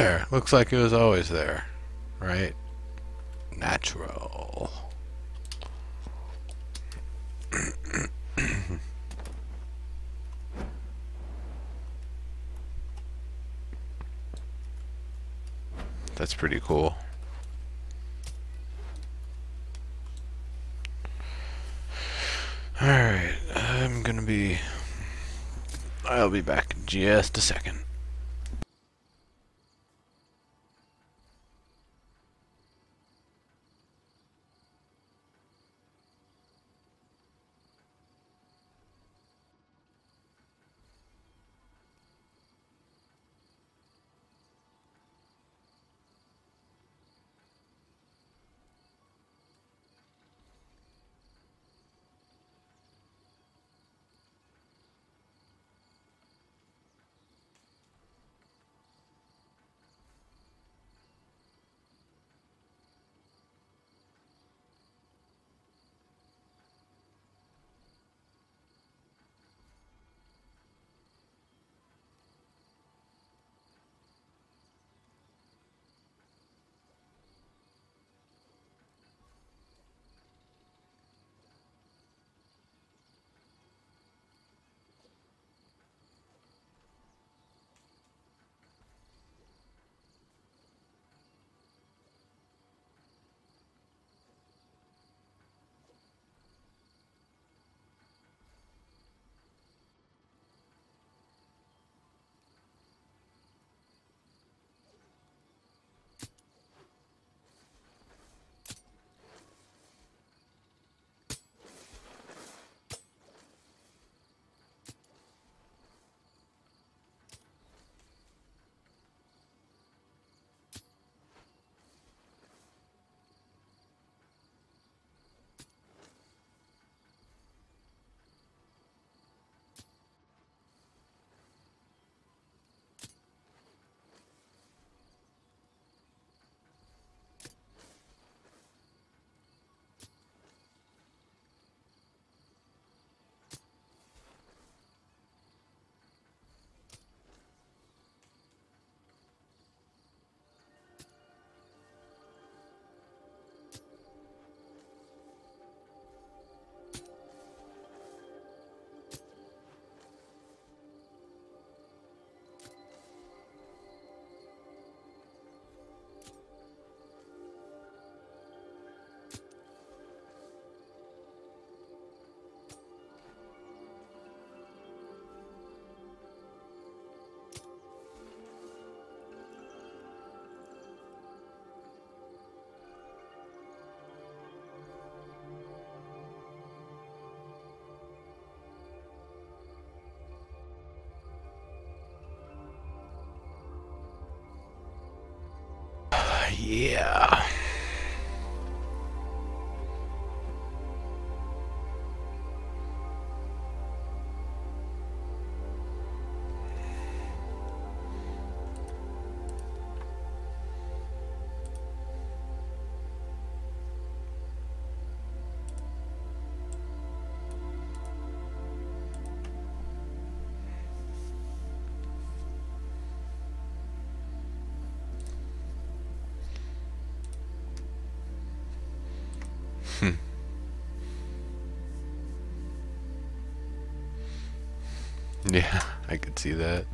There. Looks like it was always there. Right? Natural. That's pretty cool. Alright, I'll be back in just a second. Yeah. Yeah, I could see that.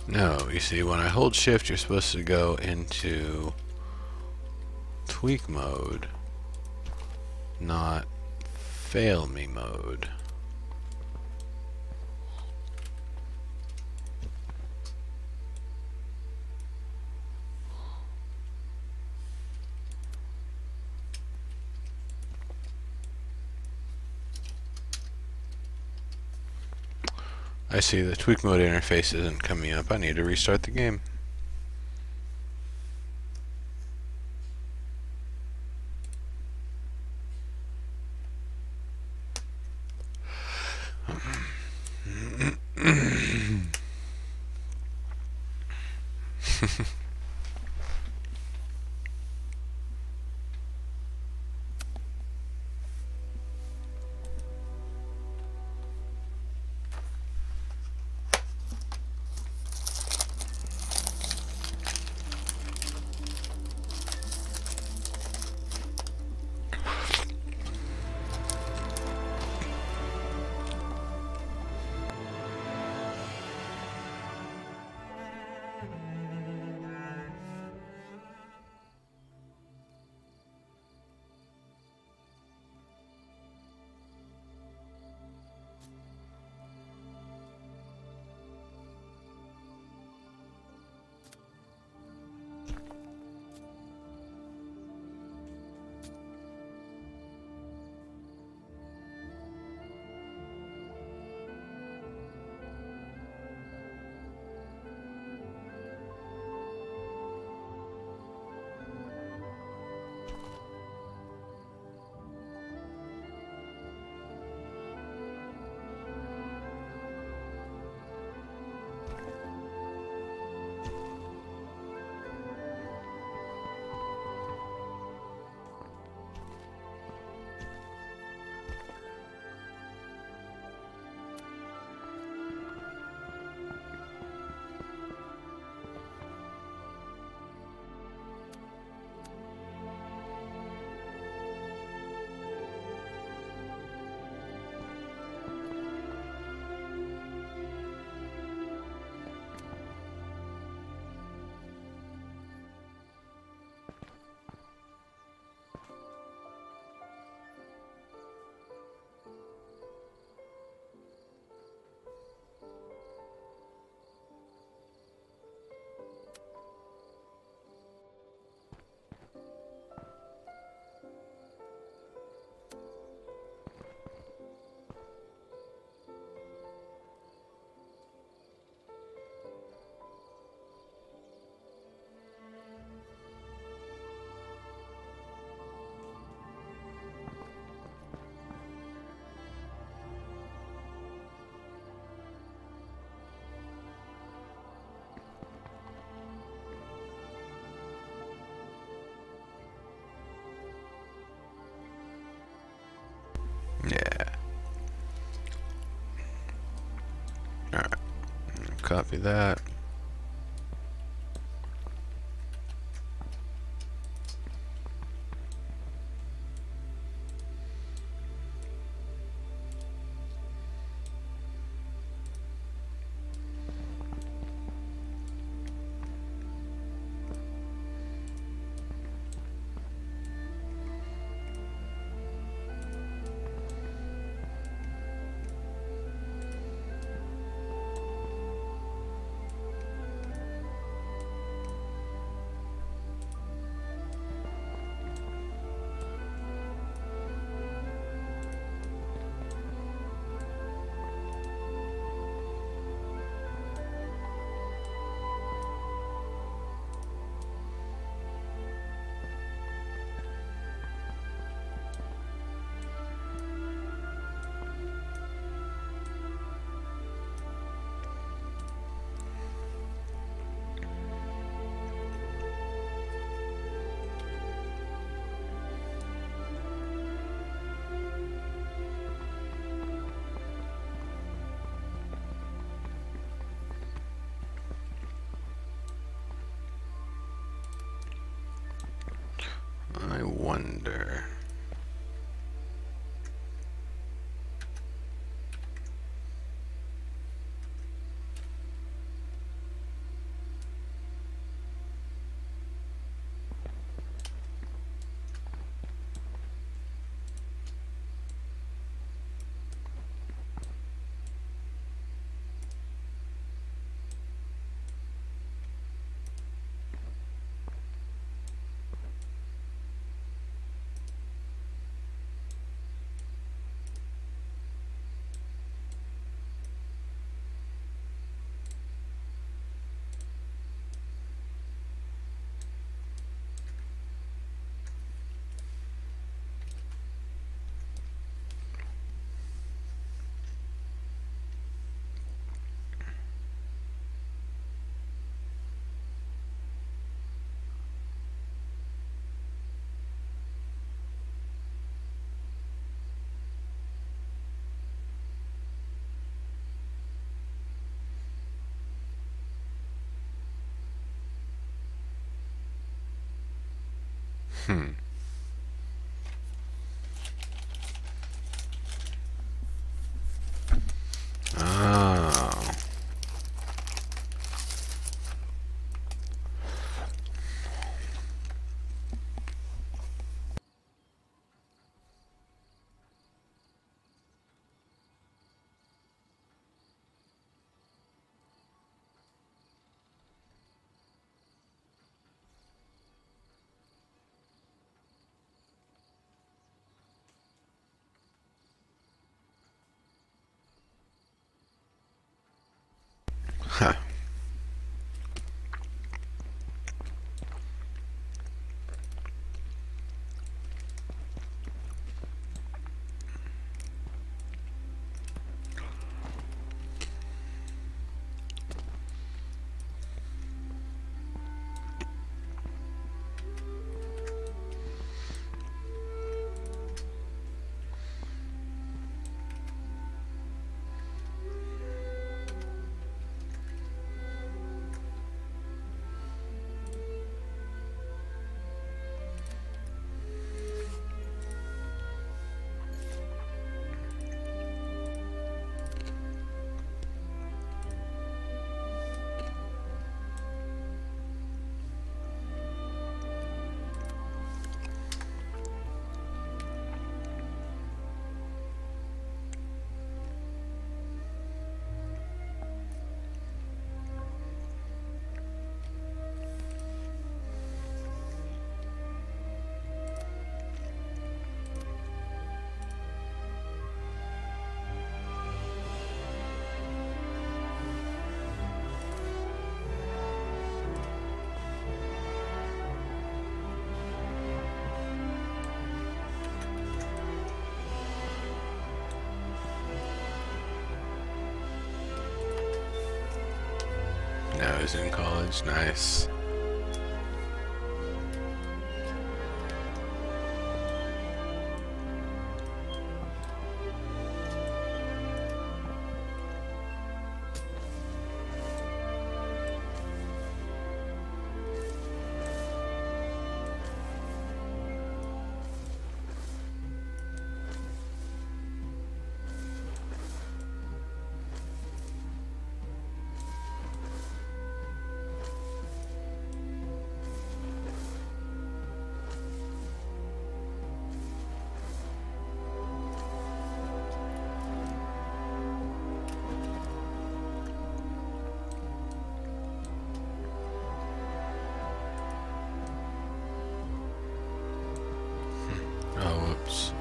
No, you see, when I hold shift, you're supposed to go into tweak mode, not fail me mode. I see the tweak mode interface isn't coming up. I need to restart the game. Yeah. Alright. Copy that. I wonder. Hmm. Oh. Huh. Now he's in college. Nice. Oh, whoops.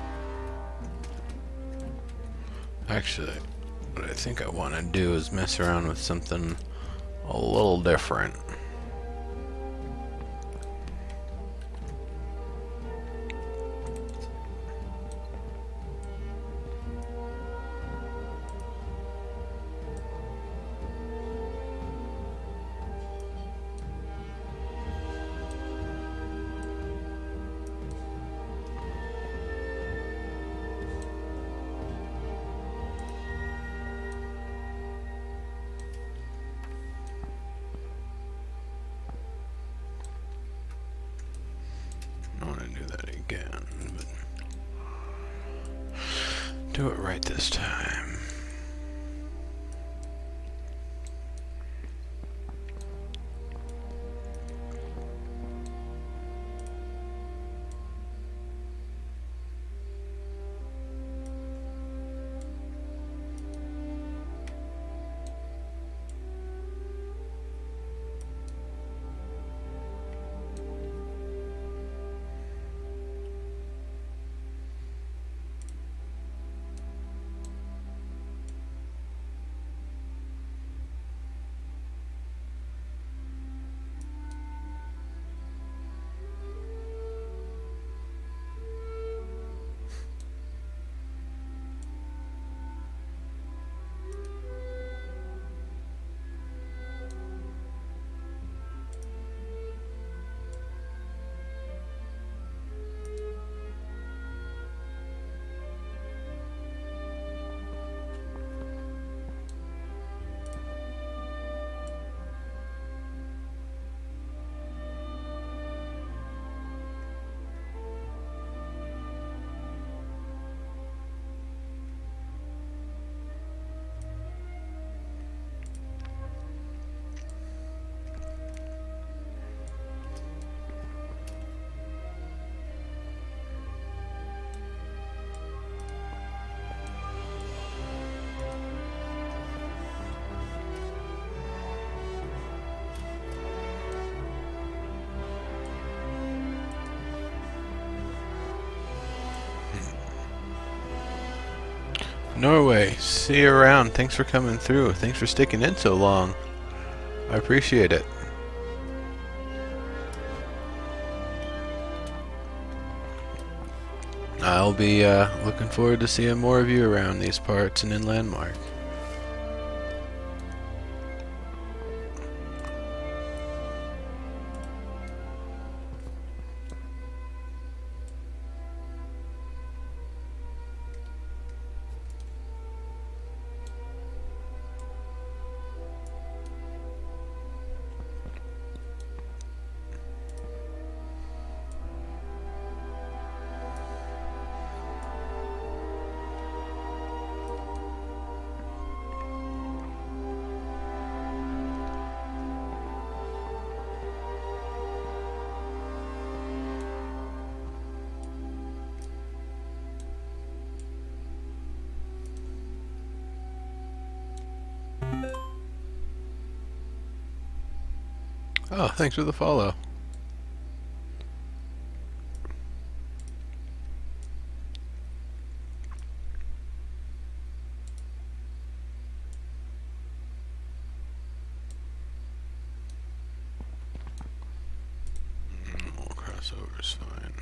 Actually, what I think I want to do is mess around with something a little different. I want to do that again, but do it right this time. Norway, see you around. Thanks for coming through. Thanks for sticking in so long. I appreciate it. I'll be looking forward to seeing more of you around these parts and in Landmark. Oh, thanks for the follow. More crossovers, fine.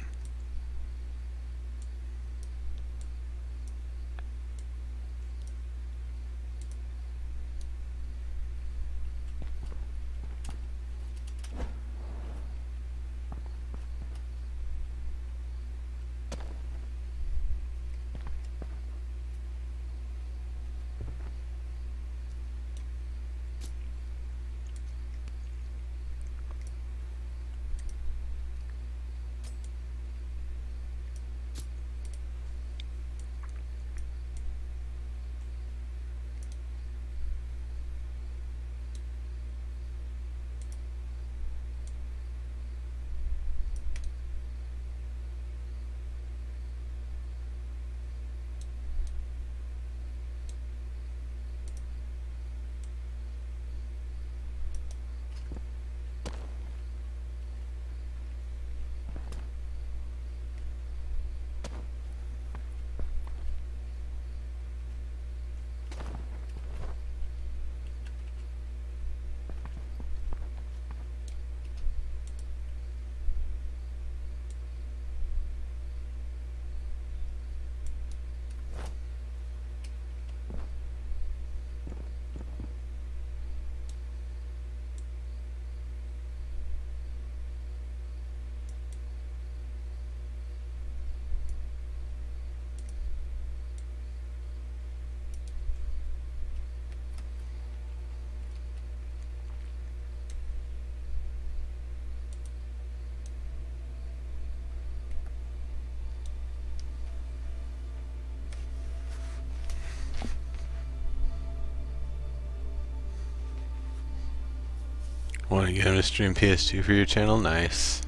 Want to get him to stream PS2 for your channel? Nice.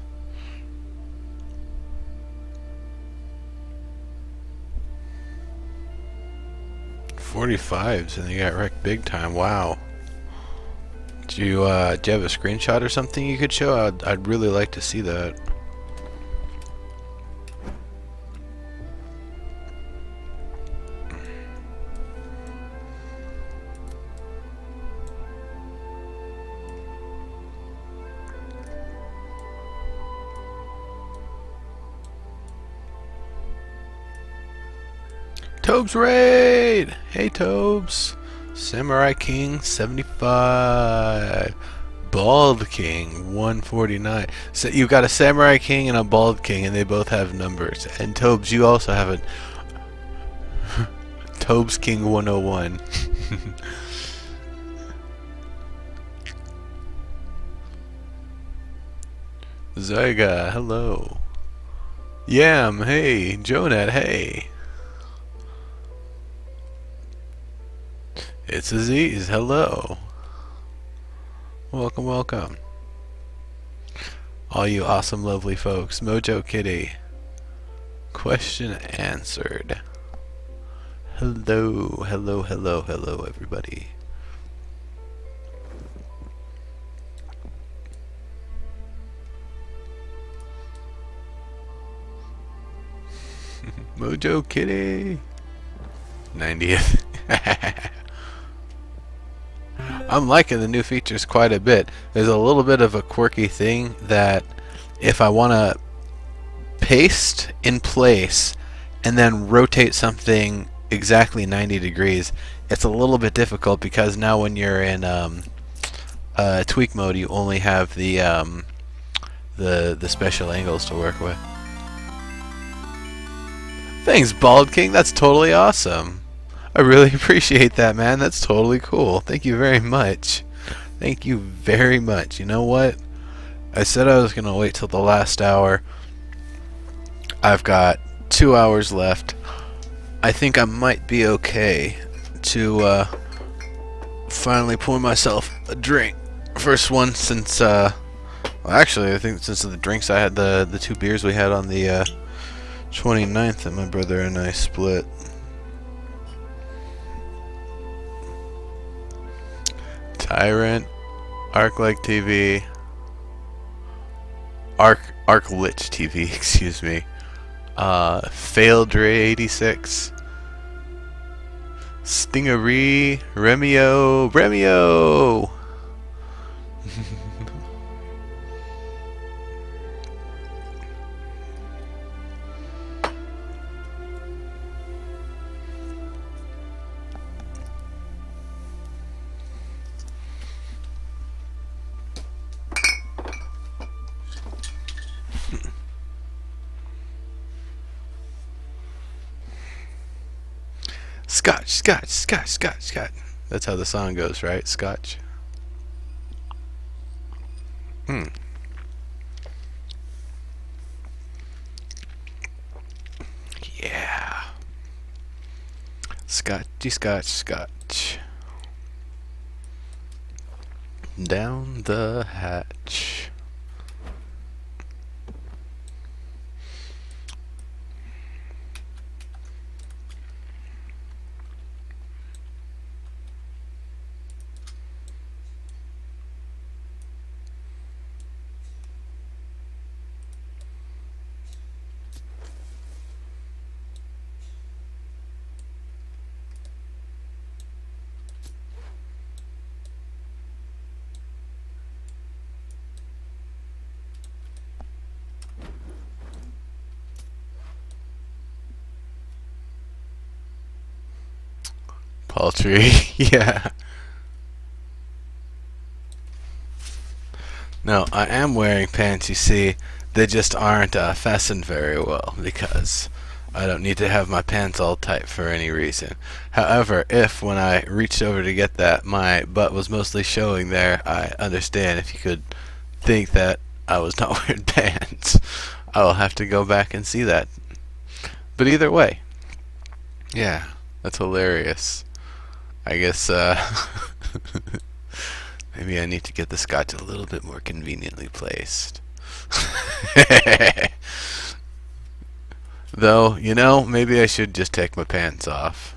.45s and they got wrecked big time. Wow. Do you have a screenshot or something you could show? I'd really like to see that. Tobes Raid! Hey Tobes! Samurai King 75. Bald King 149. So you've got a Samurai King and a Bald King and they both have numbers. And Tobes, you also have a Tobes King 101. Zyga, hello. Yam, hey. Jonat, hey. It's Aziz, hello. Welcome, welcome. All you awesome, lovely folks. Mojo Kitty. Question answered. Hello, hello, hello, hello, everybody. Mojo Kitty. 90th. I'm liking the new features quite a bit. There's a little bit of a quirky thing that if I want to paste in place and then rotate something exactly 90 degrees, it's a little bit difficult because now when you're in tweak mode, you only have the special angles to work with. Thanks, Bald King. That's totally awesome. I really appreciate that, man. That's totally cool. Thank you very much. Thank you very much. You know what? I said I was going to wait till the last hour. I've got 2 hours left. I think I might be okay to finally pour myself a drink. First one since, well, actually, I think since the drinks I had, the 2 beers we had on the 29th that my brother and I split. Tyrant, ArcLight TV, ArcLich TV, excuse me. Faildre 86, Stingery, Remio. Scotch. That's how the song goes, right? Scotch. Yeah. Scotch. Down the hatch. Paltry. Yeah. No, I am wearing pants, you see. They just aren't fastened very well because I don't need to have my pants all tight for any reason. However, if when I reached over to get that my butt was mostly showing there, I understand if you could think that I was not wearing pants. I will have to go back and see that. But either way, yeah, that's hilarious. I guess maybe I need to get the scotch a little bit more conveniently placed. Though, you know, maybe I should just take my pants off.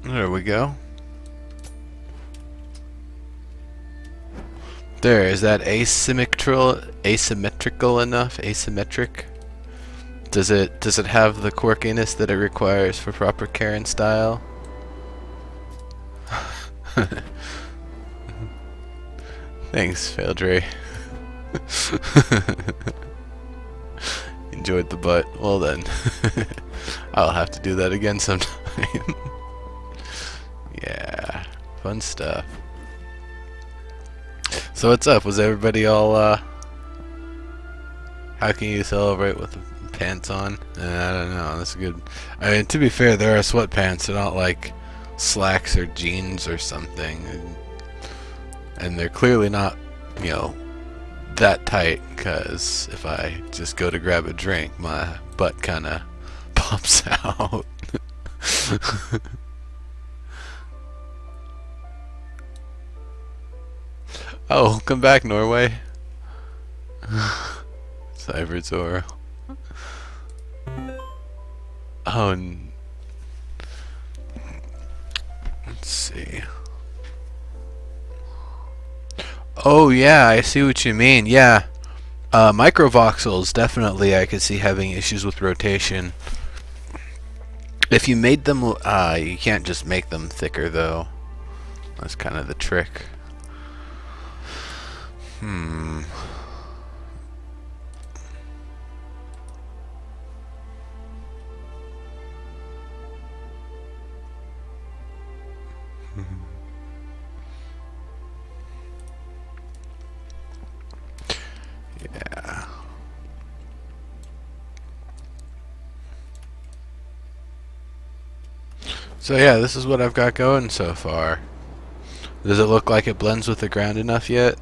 There we go. There, is that asymmetrical enough? Asymmetric? Does it have the quirkiness that it requires for proper care and style? Thanks, Faildre. Enjoyed the butt. Well then. I'll have to do that again sometime. Yeah, fun stuff. So what's up? Was everybody all, how can you celebrate with pants on? I don't know, that's good. I mean, to be fair, there are sweatpants, they're not like slacks or jeans or something. And they're clearly not, you know, that tight, because if I just go to grab a drink, my butt kinda pops out. Oh, come back, Norway. Cyber Zoro. Oh, let's see. Oh yeah, I see what you mean. Yeah, microvoxels definitely I could see having issues with rotation. If you made them, you can't just make them thicker though. That's kind of the trick. Yeah. So yeah, this is what I've got going so far. Does it look like it blends with the ground enough yet?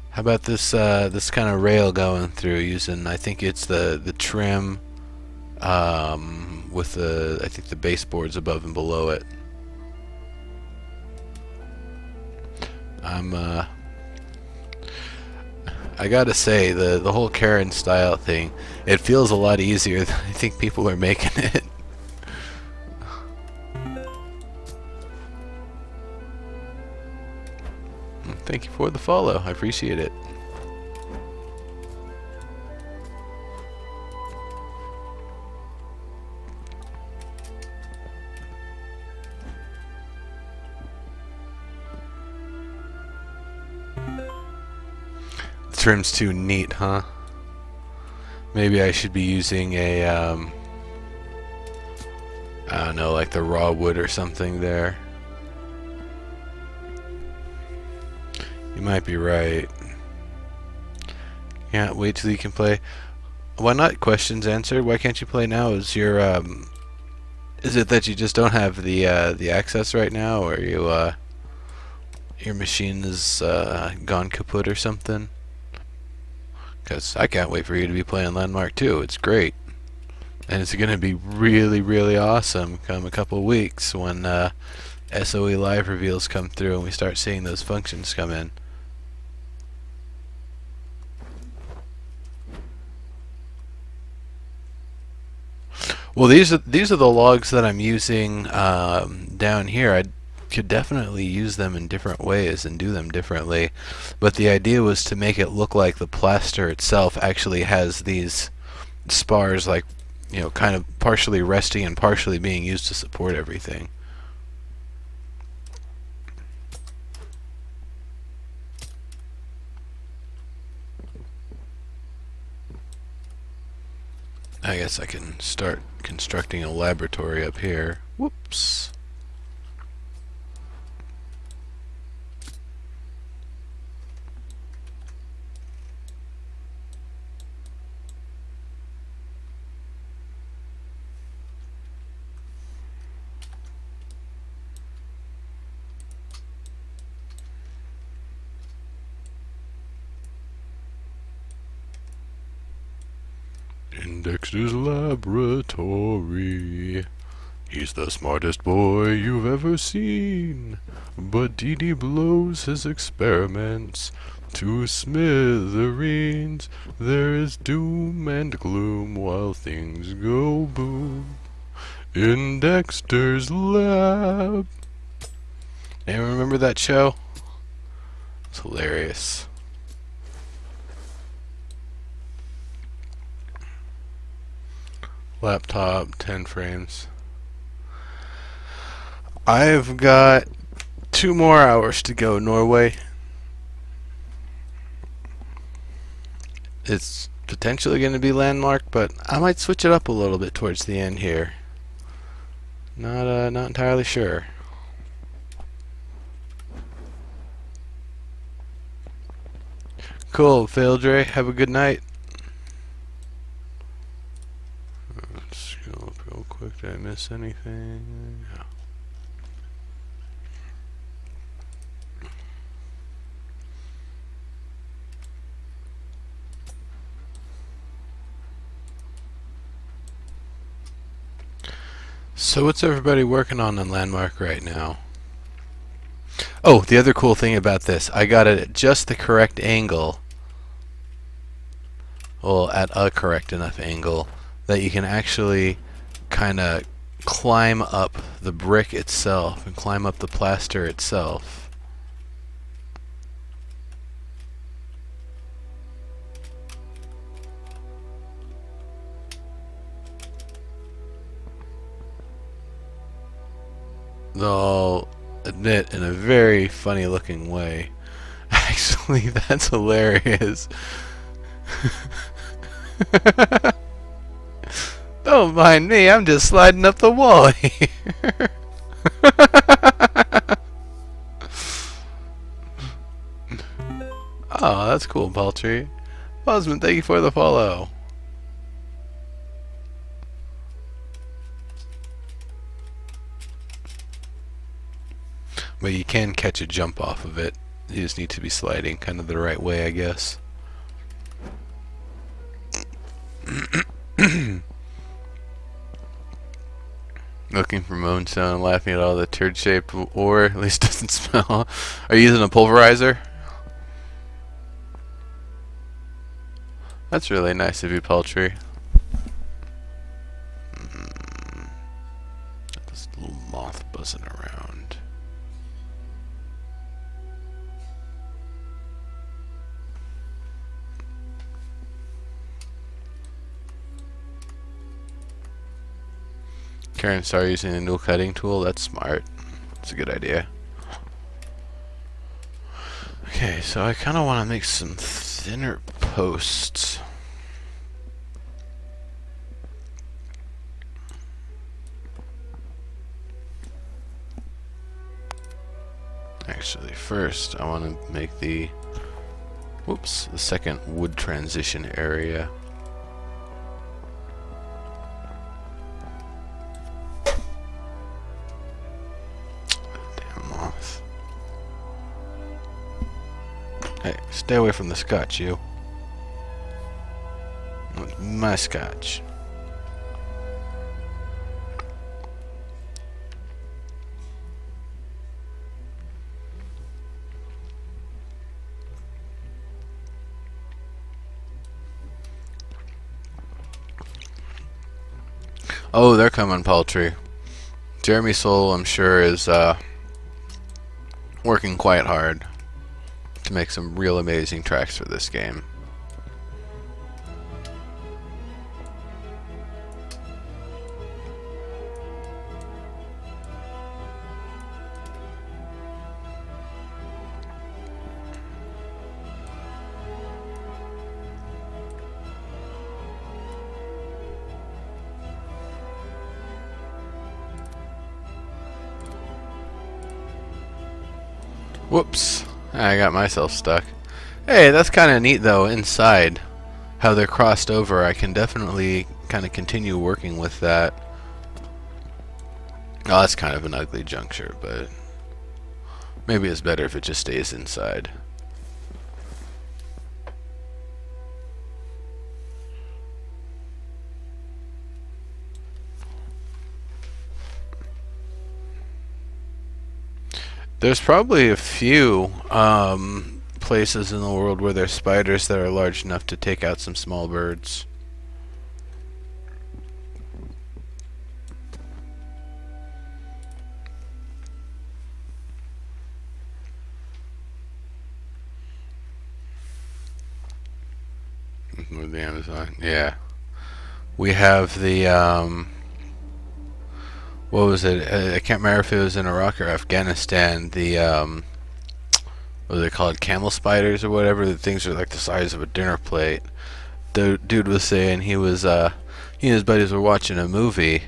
How about this this kind of rail going through using, I think it's the trim with the, I think the baseboards above and below it. I gotta say, the whole Karen style thing, it feels a lot easier than I think people are making it. Thank you for the follow, I appreciate it. The trim's too neat, huh? Maybe I should be using a, I don't know, like the raw wood or something there. You might be right. Can't wait till you can play. Why not? Questions answered. Why can't you play now? Is your is it that you just don't have the access right now, or you your machine is gone kaput or something? Because I can't wait for you to be playing Landmark 2. It's great, and it's gonna be really, really awesome come a couple weeks when SOE Live reveals come through and we start seeing those functions come in. Well, these are the logs that I'm using down here. I could definitely use them in different ways and do them differently, but the idea was to make it look like the plaster itself actually has these spars, like, you know, kind of partially resting and partially being used to support everything. I guess I can start constructing a laboratory up here. Whoops. In Dexter's laboratory, he's the smartest boy you've ever seen, but Dee Dee blows his experiments to smithereens. There is doom and gloom while things go boom in Dexter's lab. Anyone remember that show? It's hilarious. Laptop, 10 frames. I've got 2 more hours to go, Norway. It's potentially going to be Landmark, but I might switch it up a little bit towards the end here. Not entirely sure. Cool, Faildre. Have a good night. Let's go up real quick. Did I miss anything? No. So what's everybody working on in Landmark right now? Oh, the other cool thing about this, I got it at just the correct angle well, at a correct enough angle that you can actually kind of climb up the brick itself and climb up the plaster itself. Though I'll admit, in a very funny looking way. Actually, that's hilarious. Don't mind me, I'm just sliding up the wall here. Oh, that's cool, Paltry. Osmond, thank you for the follow. But you can catch a jump off of it. You just need to be sliding kind of the right way, I guess. Looking for moonstone and laughing at all the turd-shaped ore. At least doesn't smell. Are you using a pulverizer? That's really nice of you, Paltry. This little moth buzzing around. Karen started using a new cutting tool. That's smart. That's a good idea. Okay, so I kind of want to make some thinner posts. Actually, first I want to make the second wood transition area. Hey, stay away from the scotch, you. My scotch. Oh, they're coming, Paltry. Jeremy Soul, I'm sure, is working quite hard to make some real amazing tracks for this game. Whoops, I got myself stuck. Hey, that's kind of neat though, inside. How they're crossed over, I can definitely kind of continue working with that. Oh, that's kind of an ugly juncture, but maybe it's better if it just stays inside. There's probably a few places in the world where there's spiders that are large enough to take out some small birds. With the Amazon, yeah. We have the what was it? I can't remember if it was in Iraq or Afghanistan. The what do they call it? Camel spiders or whatever. The things are like the size of a dinner plate. The dude was saying he was he and his buddies were watching a movie.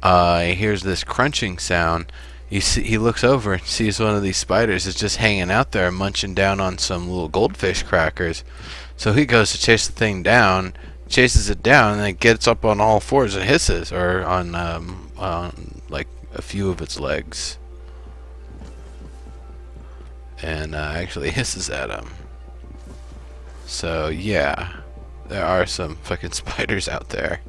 He hears this crunching sound. He looks over and sees one of these spiders is just hanging out there munching down on some little goldfish crackers. So he goes to chase the thing down, chases it down, and then gets up on all fours and hisses, or on like a few of its legs, and actually hisses at him. So yeah, there are some fucking spiders out there.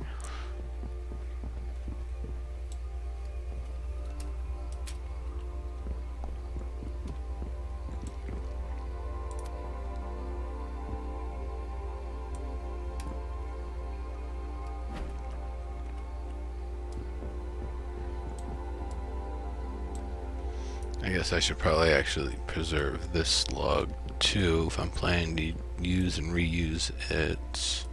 I guess I should probably actually preserve this log too if I'm planning to use and reuse it.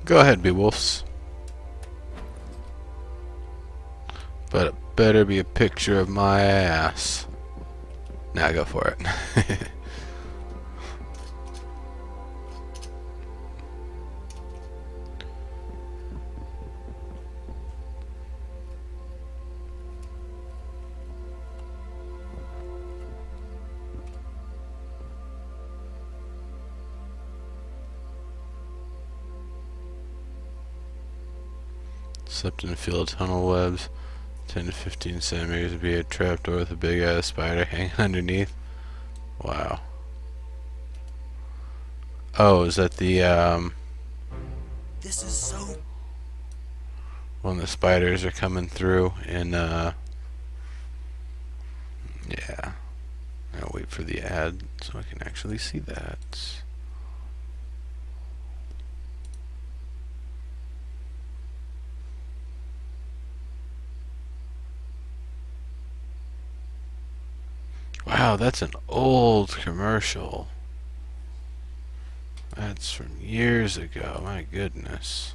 Go ahead, Beowulfs. But it better be a picture of my ass. Now go for it. Slept in a field of tunnel webs. 10 to 15 centimeters would be a trapdoor with a big ass spider hanging underneath. Wow. Oh, is that the This is so. when the spiders are coming through and yeah. I'll wait for the ad so I can actually see that. Wow, that's an old commercial. That's from years ago, my goodness.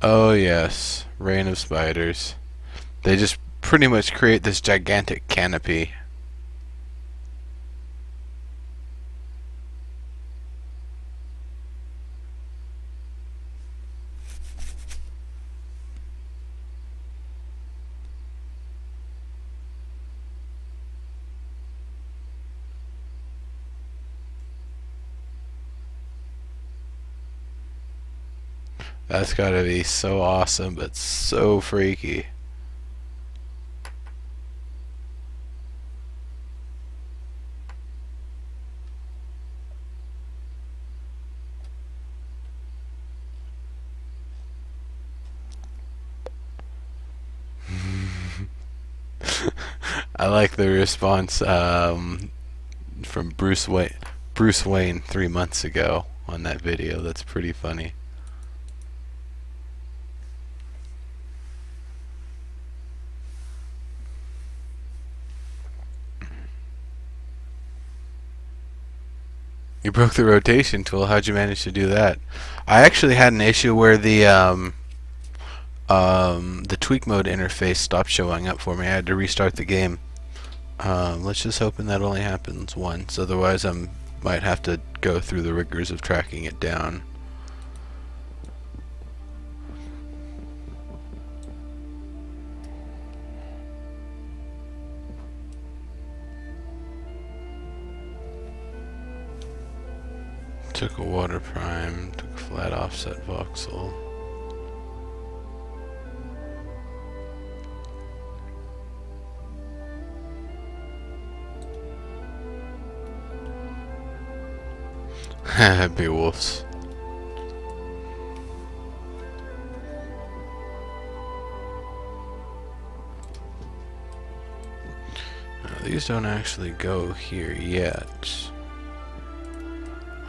Oh yes, Reign of Spiders. They just pretty much create this gigantic canopy. That's gotta be so awesome, but so freaky. I like the response from Bruce Wayne 3 months ago on that video. That's pretty funny. You broke the rotation tool. How'd you manage to do that? I actually had an issue where the tweak mode interface stopped showing up for me. I had to restart the game. Let's just hoping that only happens once. Otherwise, I might have to go through the rigors of tracking it down. Took a water prime, took a flat offset voxel. Beowulfs. These don't actually go here yet.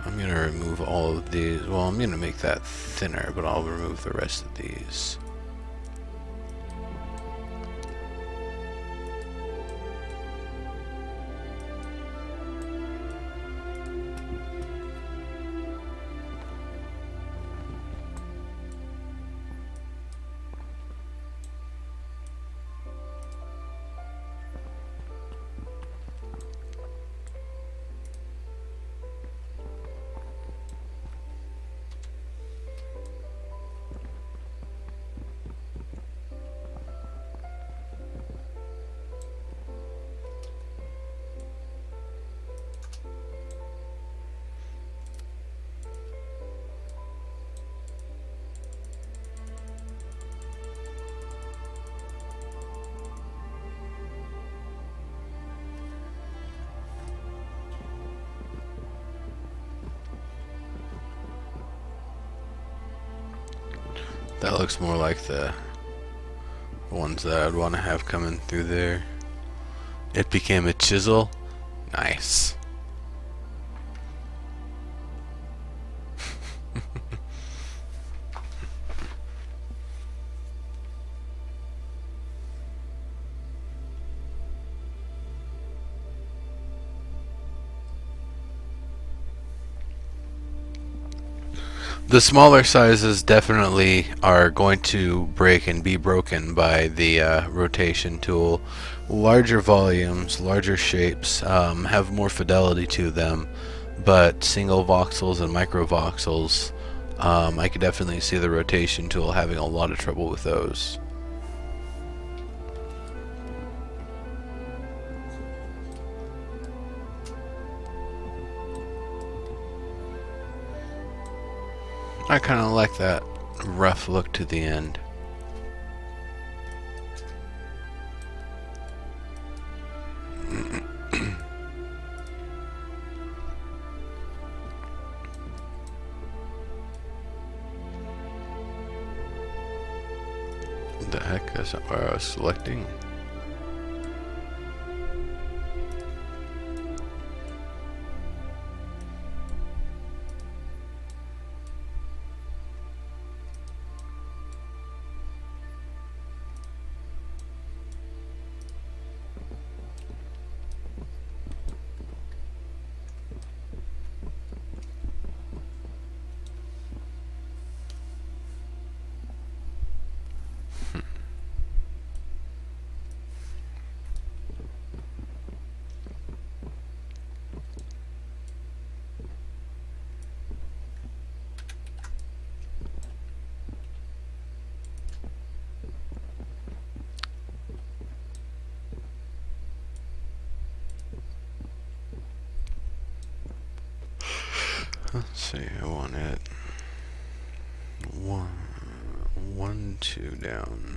I'm gonna remove all of these. Well, I'm gonna make that thinner, but I'll remove the rest of these. That looks more like the ones that I'd want to have coming through there. It became a chisel. Nice. The smaller sizes definitely are going to break and be broken by the rotation tool. Larger volumes, larger shapes have more fidelity to them, but single voxels and micro voxels, I could definitely see the rotation tool having a lot of trouble with those. I kind of like that rough look to the end. What the heck? That's not where I was selecting. Let's see, I want it one, two down.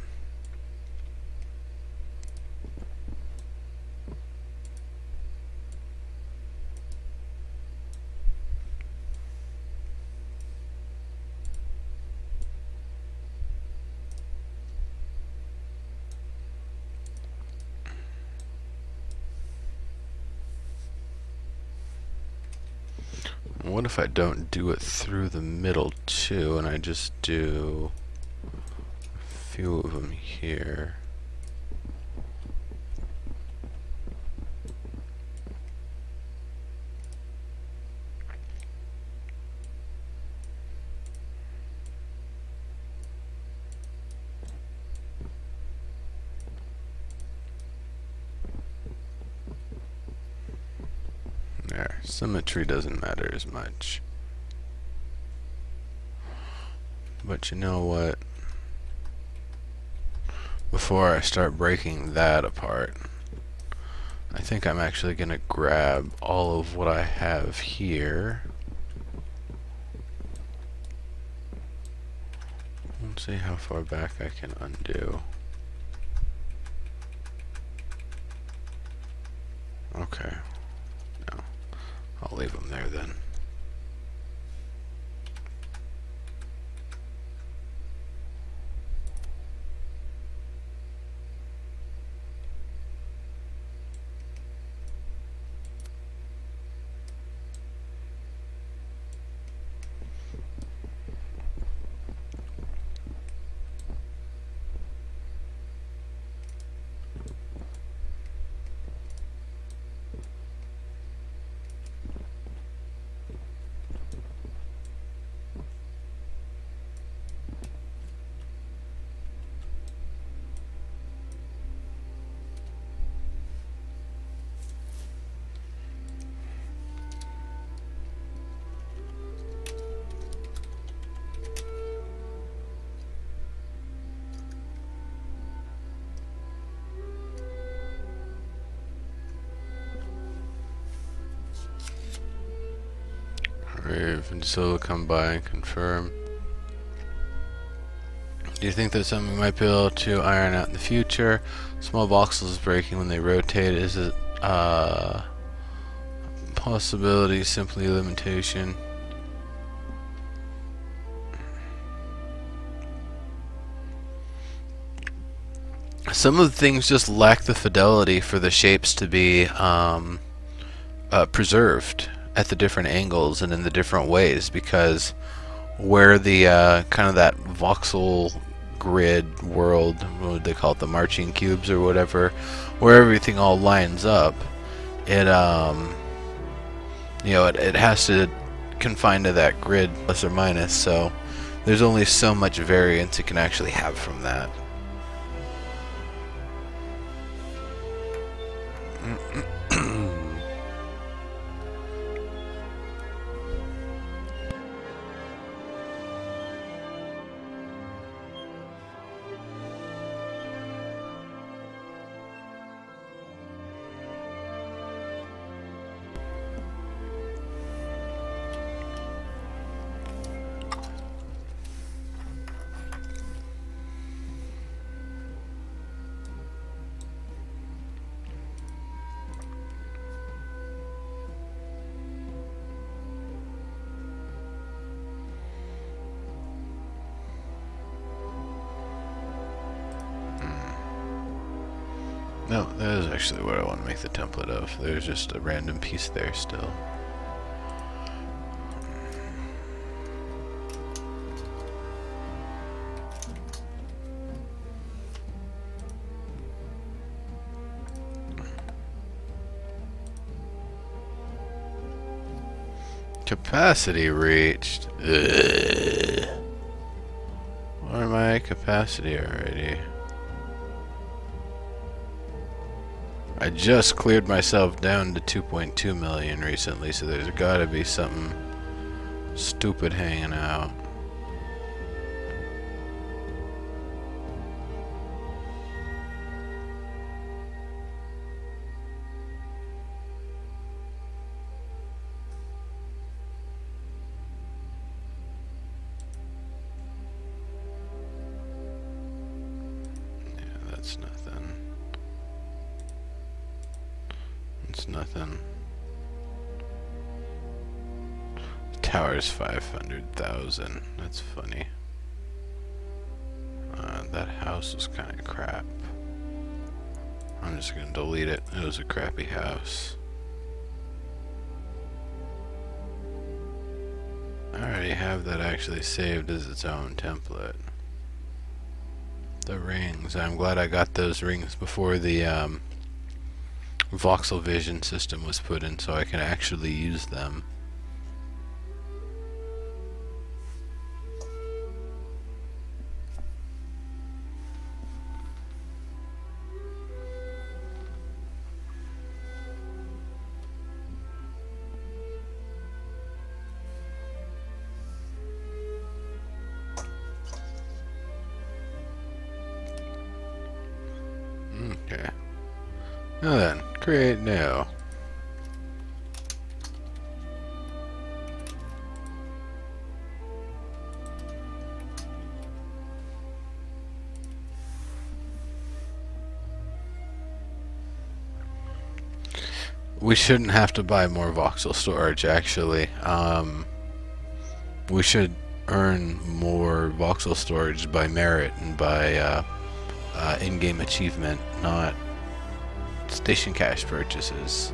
What if I don't do it through the middle too, and I just do a few of them here? There, symmetry doesn't matter as much. But you know what? Before I start breaking that apart, I think I'm actually going to grab all of what I have here. Let's see how far back I can undo. Okay. No. I'll leave them there then. So we'll come by and confirm. Do you think that's something we might be able to iron out in the future? Small voxels breaking when they rotate. Is it possibility, simply a limitation? some of the things just lack the fidelity for the shapes to be preserved at the different angles and in the different ways, because where the kind of that voxel grid world, what would they call it, the marching cubes or whatever, where everything all lines up, it you know, it has to confine to that grid plus or minus, so there's only so much variance it can actually have from that. No, that is actually what I want to make the template of. There's just a random piece there still. Capacity reached. Ugh. Why am I at capacity already? I just cleared myself down to 2.2 million recently, so there's gotta be something stupid hanging out. Yeah, that's nothing. It's nothing. Tower's 500,000. That's funny. That house was kind of crap. I'm just gonna delete it. It was a crappy house. I already have that actually saved as its own template. The rings. I'm glad I got those rings before the voxel vision system was put in, so I can actually use them. Okay. Now then, create new. We shouldn't have to buy more voxel storage, actually. We should earn more voxel storage by merit and by in-game achievement, not station cash purchases.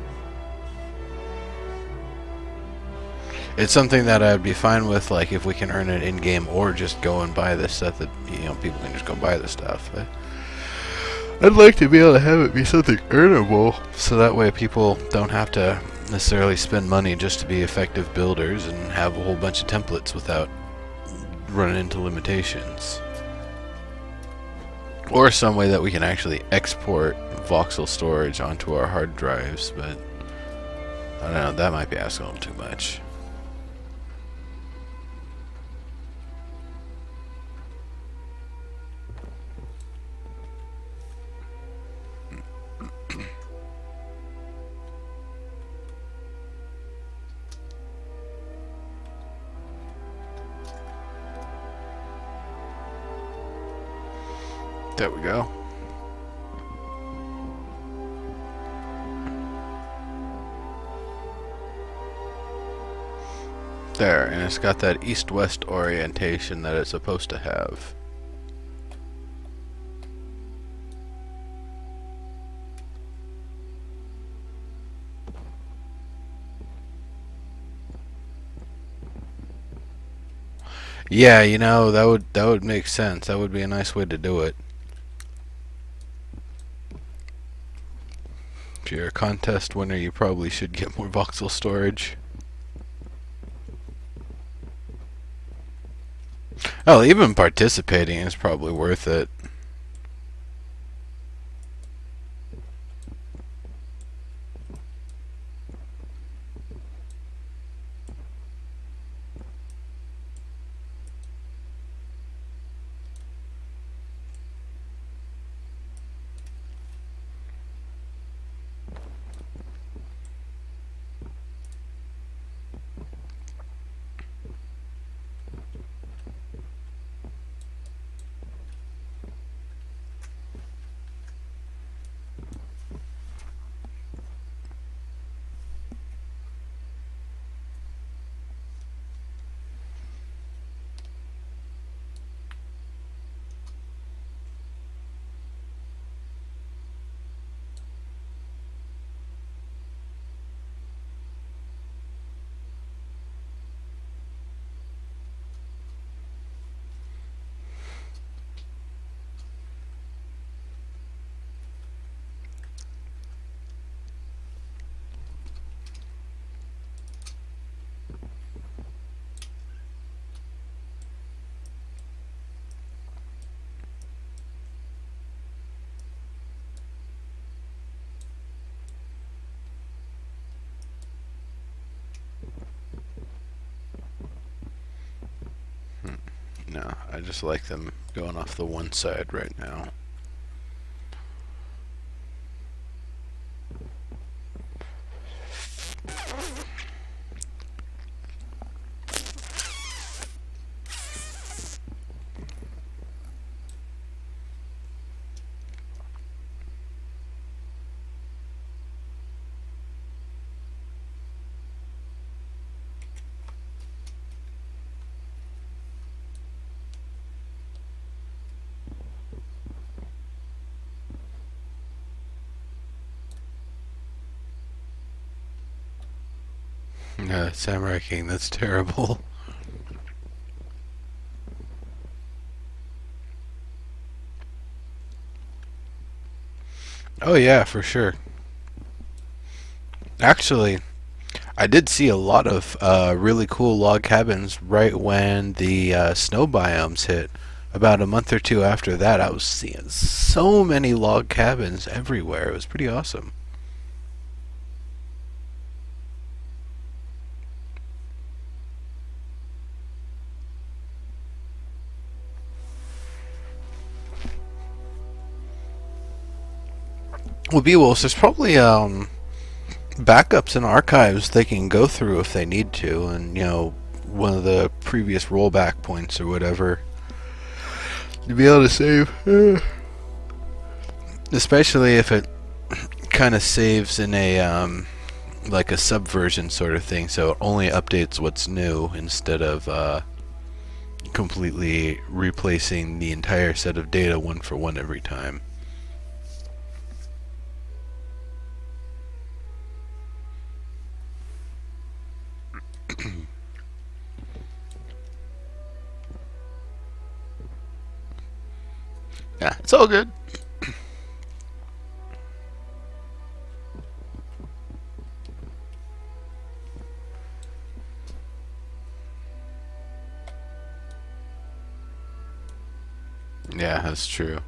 It's something that I'd be fine with, like if we can earn it in-game or just go and buy this stuff that, you know, people can just go buy the stuff. But I'd like to be able to have it be something earnable, so that way people don't have to necessarily spend money just to be effective builders and have a whole bunch of templates without running into limitations. Or some way that we can actually export voxel storage onto our hard drives, but I don't know, that might be asking a little too much. There we go. There, and it's got that east-west orientation that it's supposed to have. Yeah, you know, that would make sense. That would be a nice way to do it. If you're a contest winner, you probably should get more voxel storage. Oh, even participating is probably worth it. No, I just like them going off the one side right now. Samurai King, that's terrible. Oh yeah, for sure. Actually, I did see a lot of really cool log cabins right when the snow biomes hit. About a month or two after that, I was seeing so many log cabins everywhere. It was pretty awesome. Well, Beowulfs, there's probably backups and archives they can go through if they need to, and you know, one of the previous rollback points or whatever to be able to save. Especially if it kind of saves in a like a subversion sort of thing, so it only updates what's new instead of completely replacing the entire set of data one for one every time. Yeah, it's all good. Yeah, that's true.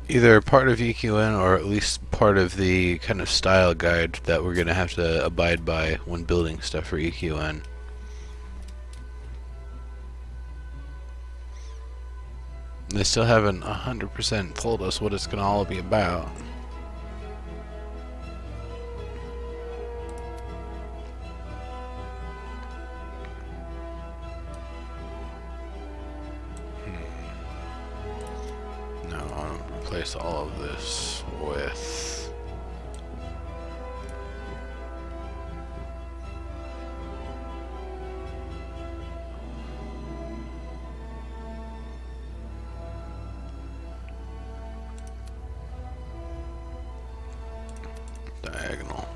either part of EQN or at least part of the kind of style guide that we're going to have to abide by when building stuff for EQN. They still haven't 100% told us what it's going to all be about. Now I'll replace all of this with diagonal.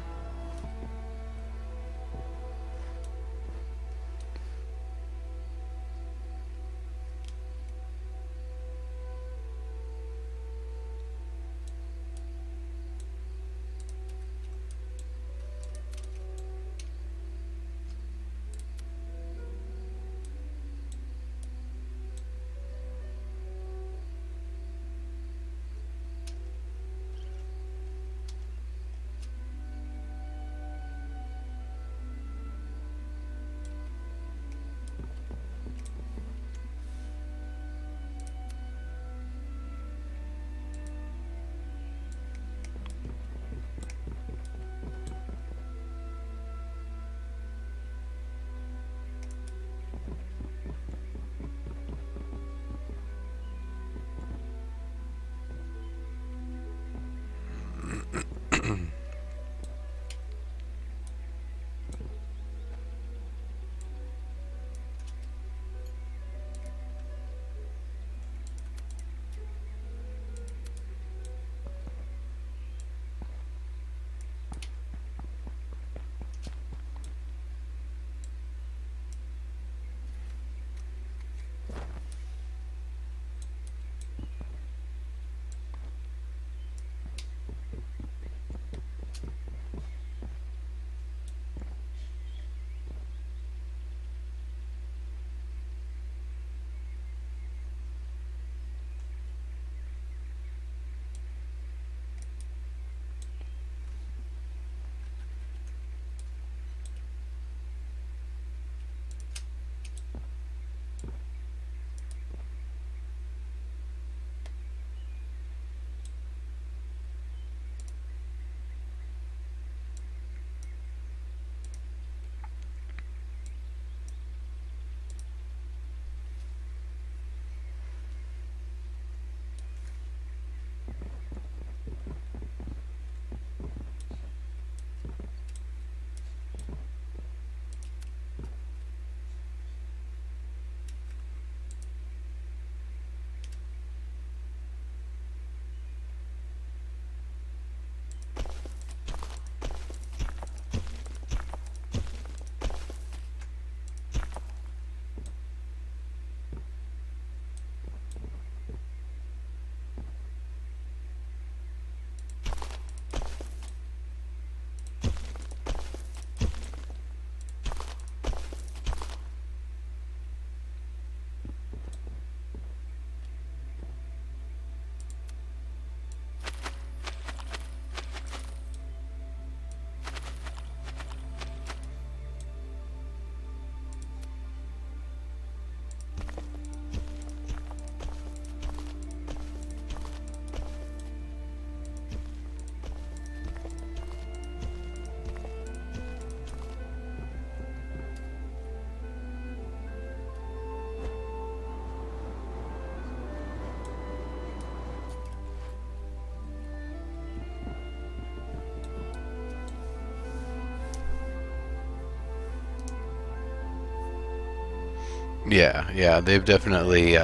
Yeah, they've definitely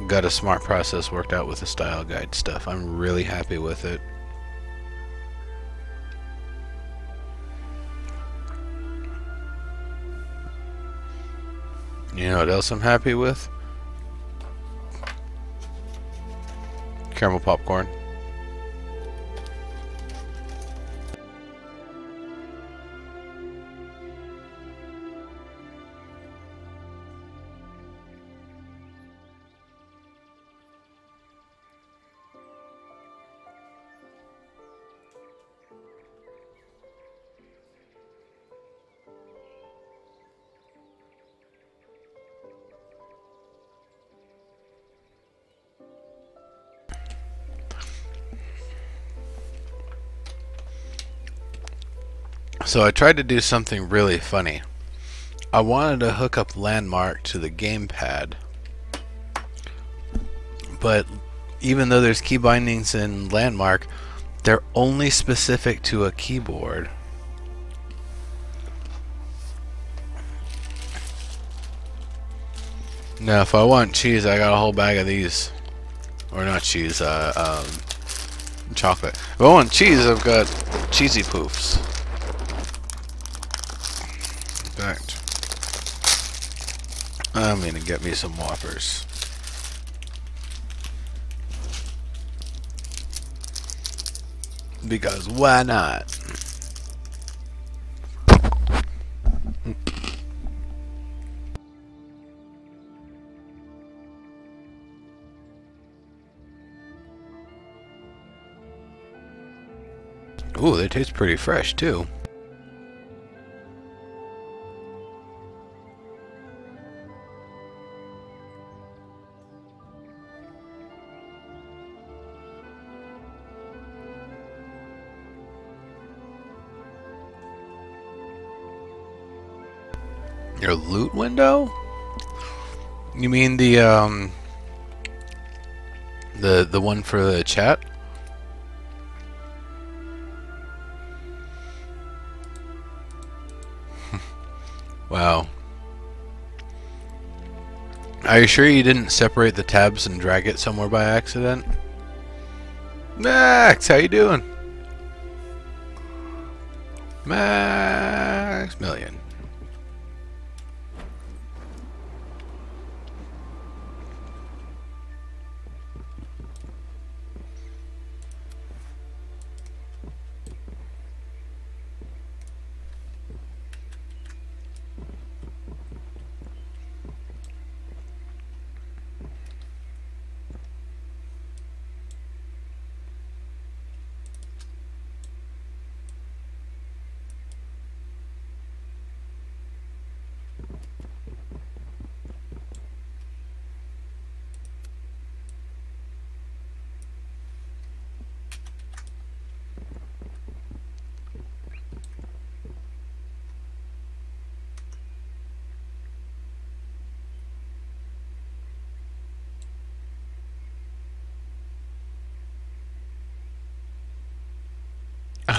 got a smart process worked out with the style guide stuff. I'm really happy with it. You know what else I'm happy with? Caramel popcorn. So I tried to do something really funny. I wanted to hook up Landmark to the gamepad, but even though there's key bindings in Landmark, they're only specific to a keyboard. Now if I want cheese, I got a whole bag of these. Or not cheese, chocolate. If I want cheese, I've got cheesy poofs. In fact, I'm gonna get me some Whoppers. Because why not? Ooh, they taste pretty fresh too. Your loot window? You mean the one for the chat? Wow. Are you sure you didn't separate the tabs and drag it somewhere by accident? Max, how you doing? Maximilian.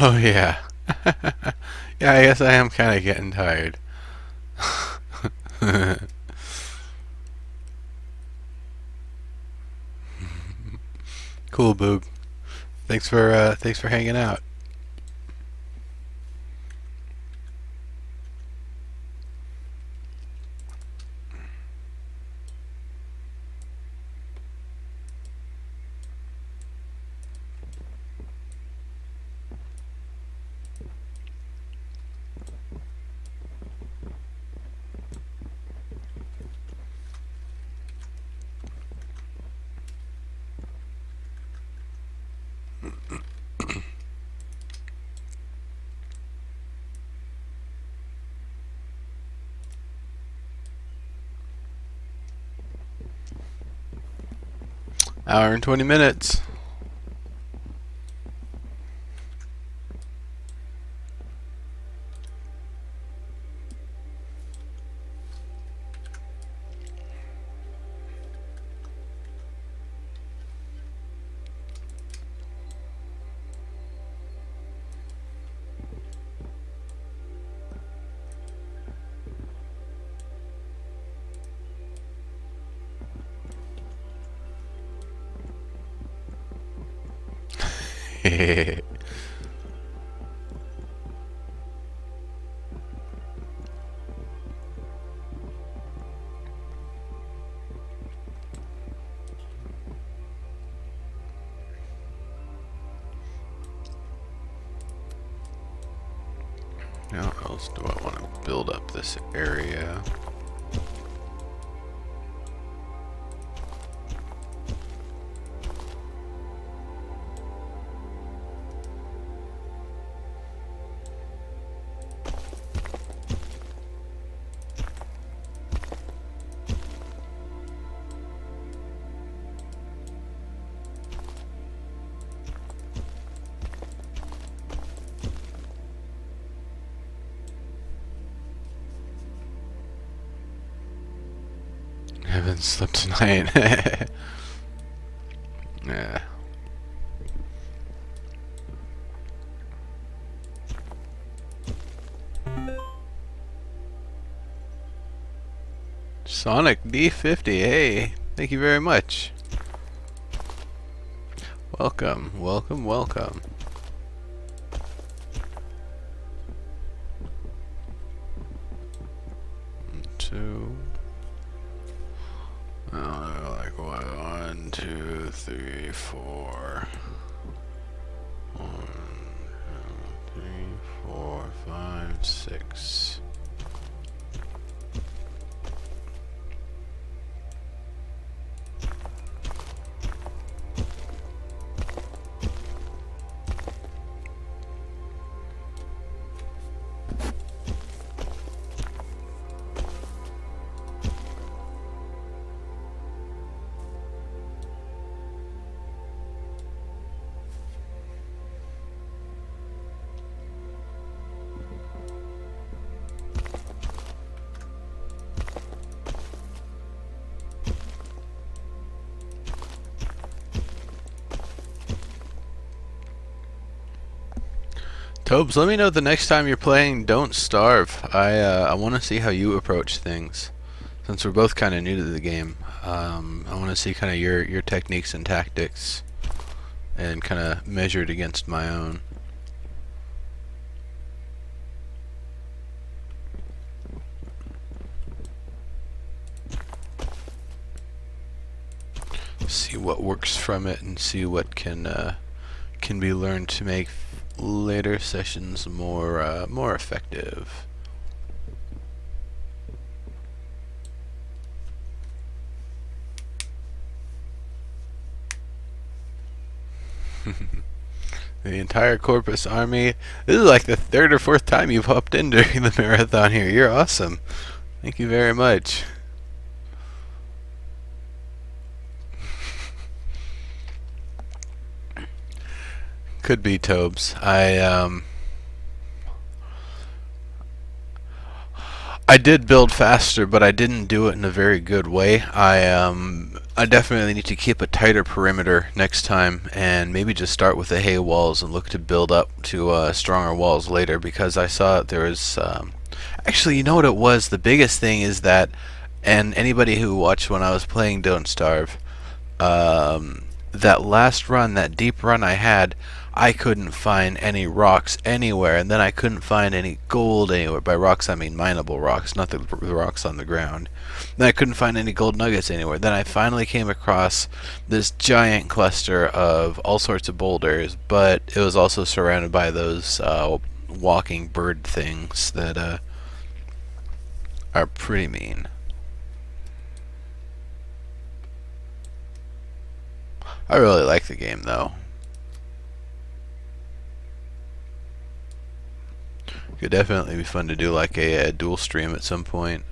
Oh yeah. Yeah, I guess I am kind of getting tired. Cool, Boog. Thanks for hanging out. Hour and 20 minutes. How else do I want to build up this area? haven't slept tonight. Yeah. Sonic D50, hey, thank you very much. Welcome, welcome, welcome. Two. Like what? 1, 2, 3, 4. 1, 2, 3, 4, 5, 6. Tobes, let me know the next time you're playing Don't Starve. I want to see how you approach things, since we're both kind of new to the game. I want to see kind of your techniques and tactics, and kind of measure it against my own. See what works from it, and see what can be learned to make later sessions more effective. The entire Corpus Army. This is like the 3rd or 4th time you've hopped in during the marathon here. You're awesome. Thank you very much. Could be, Tobes. I did build faster, but I didn't do it in a very good way. I definitely need to keep a tighter perimeter next time, and maybe just start with the hay walls and look to build up to stronger walls later, because I saw there was actually, you know what it was? The biggest thing is that, and anybody who watched when I was playing Don't Starve, that last run, that deep run I had, I couldn't find any rocks anywhere, and then I couldn't find any gold anywhere. By rocks I mean mineable rocks, not the rocks on the ground. Then I couldn't find any gold nuggets anywhere. Then I finally came across this giant cluster of all sorts of boulders, but it was also surrounded by those walking bird things that are pretty mean. I really like the game though. Could definitely be fun to do like a dual stream at some point.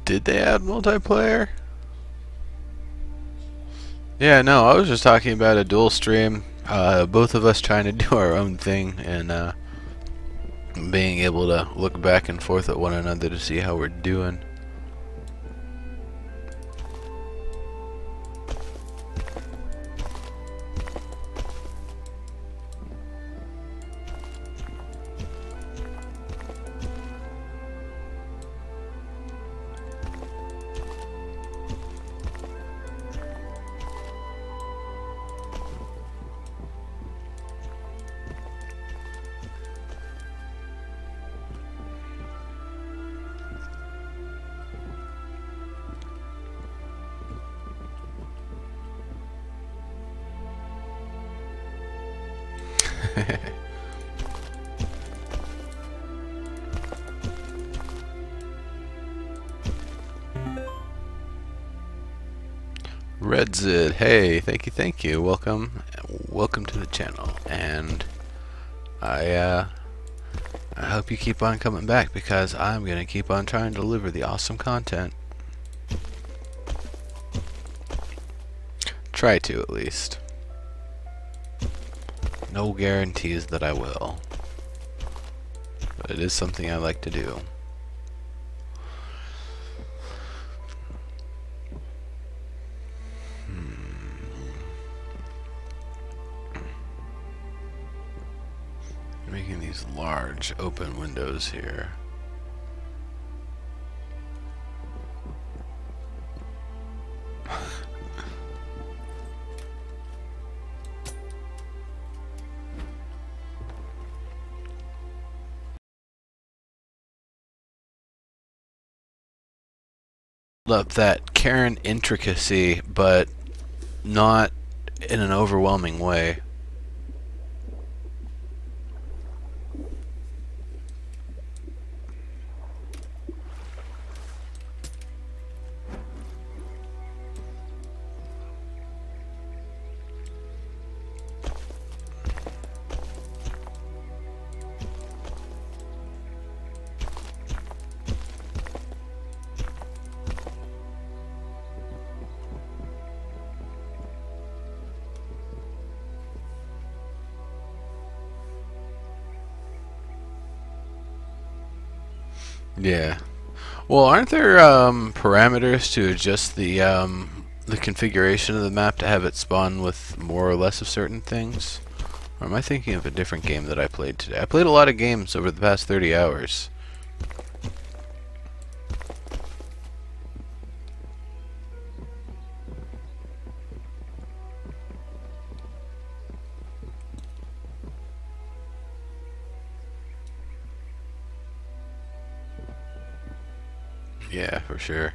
Did they add multiplayer? Yeah, no, I was just talking about a dual stream. Both of us trying to do our own thing, and being able to look back and forth at one another to see how we're doing. Redzid, hey, thank you, welcome to the channel, and I hope you keep on coming back, because I'm gonna keep on trying to deliver the awesome content. Try to, at least. No guarantees that I will, but it is something I like to do. Making these large open windows here. Up that Karen intricacy, but not in an overwhelming way. Yeah. Well, aren't there parameters to adjust the configuration of the map to have it spawn with more or less of certain things? Or am I thinking of a different game that I played today? I played a lot of games over the past 30 hours. Yeah, for sure.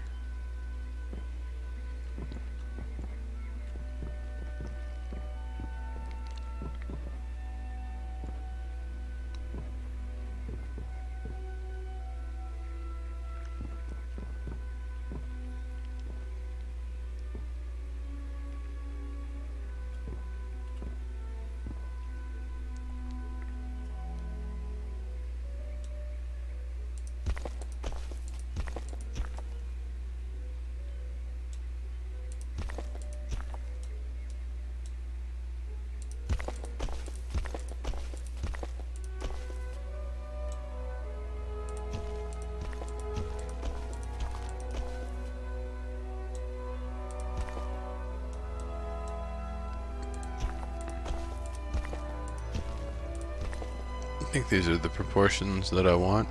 I think these are the proportions that I want.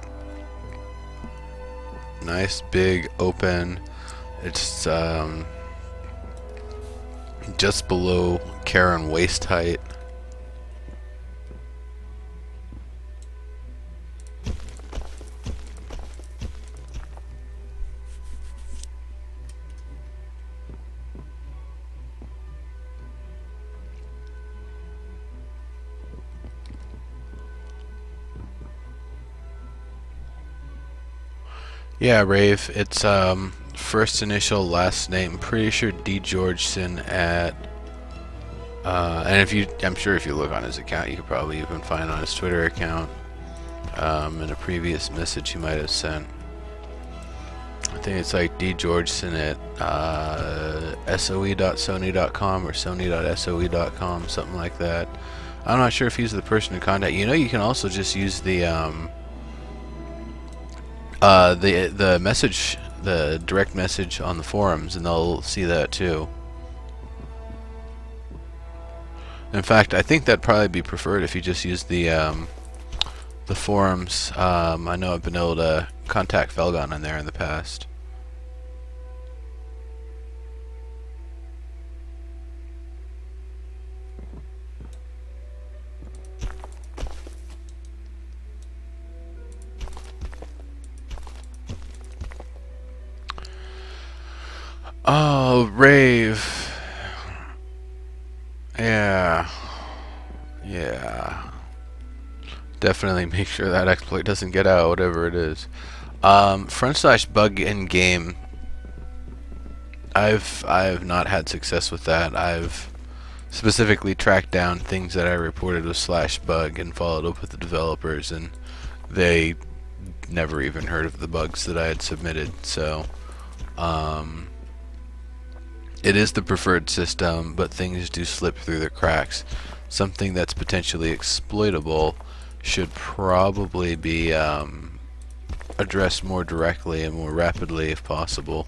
Nice, big, open. It's just below Karen waist height. Yeah, Rave. It's first initial, last name. Pretty sure D. Georgeson at. And if you, I'm sure if you look on his account, you could probably even find on his Twitter account in a previous message he might have sent. I think it's like D. Georgeson at soe.sony.com or sony.soe.com, something like that. I'm not sure if he's the person to contact. You know, you can also just use the message, the direct message on the forums, and they'll see that too. In fact, I think that'd probably be preferred if you just use the forums. I know I've been able to contact Felgon on there in the past. Oh, Rave. Yeah. Yeah. Definitely make sure that exploit doesn't get out, whatever it is. Front/bug in game. I've not had success with that. I've specifically tracked down things that I reported with /bug and followed up with the developers, and they never even heard of the bugs that I had submitted. So it is the preferred system, but things do slip through the cracks. Something that's potentially exploitable should probably be addressed more directly and more rapidly if possible.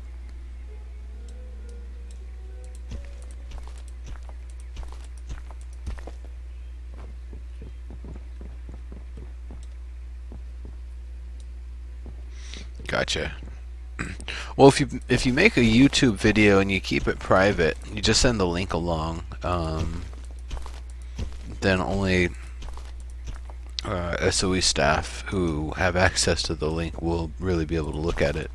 Gotcha. Well, if you make a YouTube video and you keep it private, you just send the link along, then only SOE staff who have access to the link will really be able to look at it.